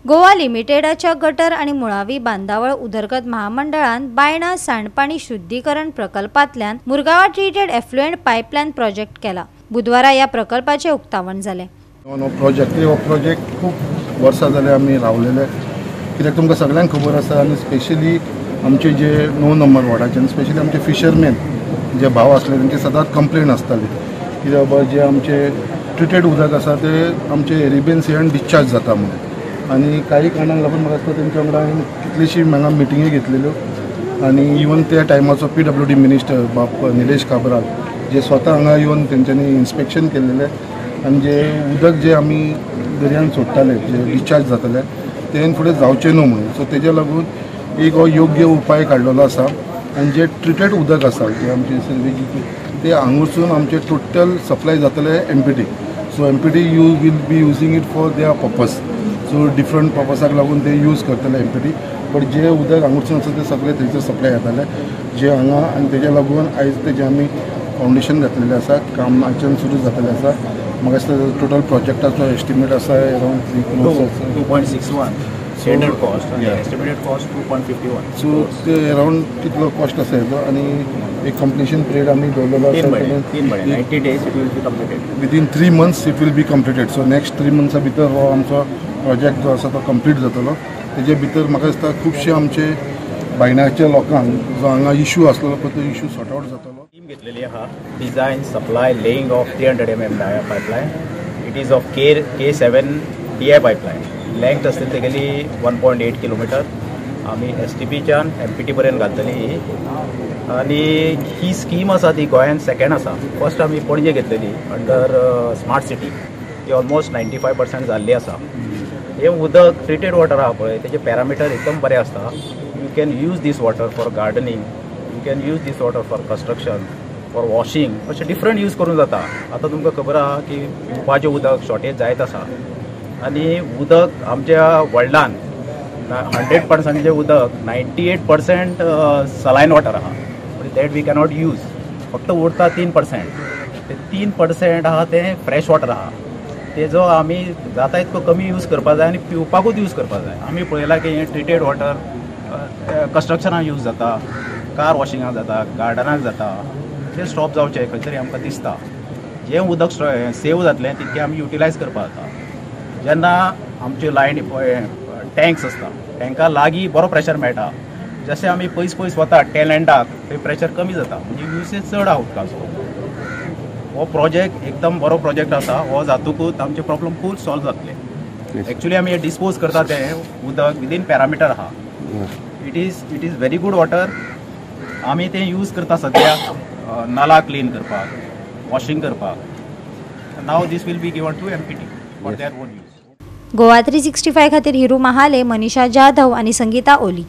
गोवा लिमिटेडच्या गटर आणि मुळावी बांदावळ उदरगत महामंडळान बायणा सांडपाणी शुद्धीकरण प्रकल्पांतल्यान मुरगांवा ट्रीटेड एफ्लुएंट पाइपलाइन प्रोजेक्ट केला। बुधवारा या प्रकल्पाचे उक्तावण जाले। प्रोजेक्ट खूप वर्सां जाले आमी रावलेले, कित्याक तुमकां सगळ्यांक खबर आसा आनी स्पेशली आमचे जे 9 नंबर वॉर्डाचे स्पेशली आमचे फिशरमॅन जे भाव आसले तांची सदांच कंप्लेन आसताली की बाबा जे आमचे ट्रिटेड उदक आसा ते आमचे एरिबेन सीयान डिस्चार्ज जाता म्हणून। आणि काही कारणांक लागून म्हाका दिसता तेंच्या वांगडा हांवें कितलीशी हांगा मिटिंगी घेतलेल्यो आनी इवन त्या टायमाचो PWD मिनिस्टर बाब निलेश काब्राल जे स्वता हांगा येवन तेंच्यांनी इन्स्पेक्शन केल्लेले आनी जे उदक जे आमी दर्यान सोडटाले जे डिस्चार्ज जाताले तें फुडें जावचें न्हू म्हणून। सो तेज्या लागून एक हो योग्य उपाय काडलेलो आसा आनी जे ट्रिटेड उदक आसा जे आमचे सर्वेची ते हांगसून आमचे टोटल सप्लाय जातले MPT। So MPT you will be using it for their purpose. So different पर्पजाक लागून ते यूज करतले MPT, बट जे उदक हांगसून आसा ते सगळे थंयसर सप्लाय जातले जे हांगा आनी तेज्या लागून आयज तेजे आमी फावंडेशन घातलेलें आसा, काम आयच्यान सुरू जातलें आसा। म्हाका दिसता टोटल प्रोजेक्टाचो एस्टिमेट आसा अराउंड 2.61 स्टँडर्ड कॉस्ट आनी एस्टिमेटेड कॉस्ट 2.51। सो ते अराउंड तितलो कॉस्ट आसा हेजो आनी एक कंप्लीशन पिरियड आमी दवरलेलो आसा 90 days it will be completed. Within 3 months it will be completed. So next 3 months भितर हो आमचो प्रोजेक्ट जो आसा तो कंप्लीट जातलो। तेजे भितर म्हाका दिसता खुबशे आमचे बायणाच्या लोकांक जो हांगा इशू आसलेलो पळय तो इशू सॉर्ट आउट जातलो। टीम घेतलेली आहा design supply laying of 300 mm pipeline. It is of K7 DI pipeline. Length असतील तेगेली 1.8 किलोमीटर। आमी STPच्यान MPT पर्यंत घालतली आनी ही स्कीम आसा ती गोंयांत सेकंड आसा। फर्स्ट आमी पणजे घेतलेली अंडर स्मार्ट सिटी, ती ऑलमोस्ट 95% जाल्ली आसा। हे उदक ट्रिटेड वॉटर आहा पळय तेजे पॅरामिटर एकदम बरें आसता। You can use this water for gardening, you can use this water for construction, for washing, अशें डिफरंट यूज करूंक जाता। आतां तुमकां खबर आहा की पिवपाचें उदक शॉर्टेज जायत आसा आनी उदक आमच्या वर्ल्डान 100% जे उदक 98% सलायन वॉटर आहा, दॅट वी कॅनॉट यूज। फक्त उरता 3%। ते 3% आहा ते फ्रेश वॉटर आहा, तेजो आमी जाता इतको कमी यूज करपा जाय आनी पिवपाकूच यूज करपा जाय। आमी पळयलां की हे ट्रिटेड वॉटर कंस्ट्रक्शनाक यूज जाता, कार वॉशिंगाक जाता, गार्डनाक जाता। ते स्टॉप जावचें खंय तरी आमकां दिसता। जें उदक सेव जातलें तितकें आमी युटिलायज करपा जाता। जेन्ना आमच्यो लायनी टँक्स आसता टँका लागीं बरो प्रेशर मेळटा, जशें आमी पयस पयस वता टॅलंटाक थंय प्रेशर कमी जाता, म्हणजे युसेज चड आहा उदकाचो। हो प्रोजेक्ट एकदम बरो प्रोजेक्ट आसा। हो जातकूच आमचे प्रॉब्लम फूल सॉल्व जातले। एक्चुअली आमी डिस्पोज करता तें उदक विदीन पॅरामिटर आहा। It is very good water. आमी तें यूज करता सद्या नाला क्लीन करपाक, वॉशिंग करपाक। Now this will be given to MPT for their own use. Goa 365 खातीर हिरू महाले, मनीषा जाधव आणि संगीता ओली।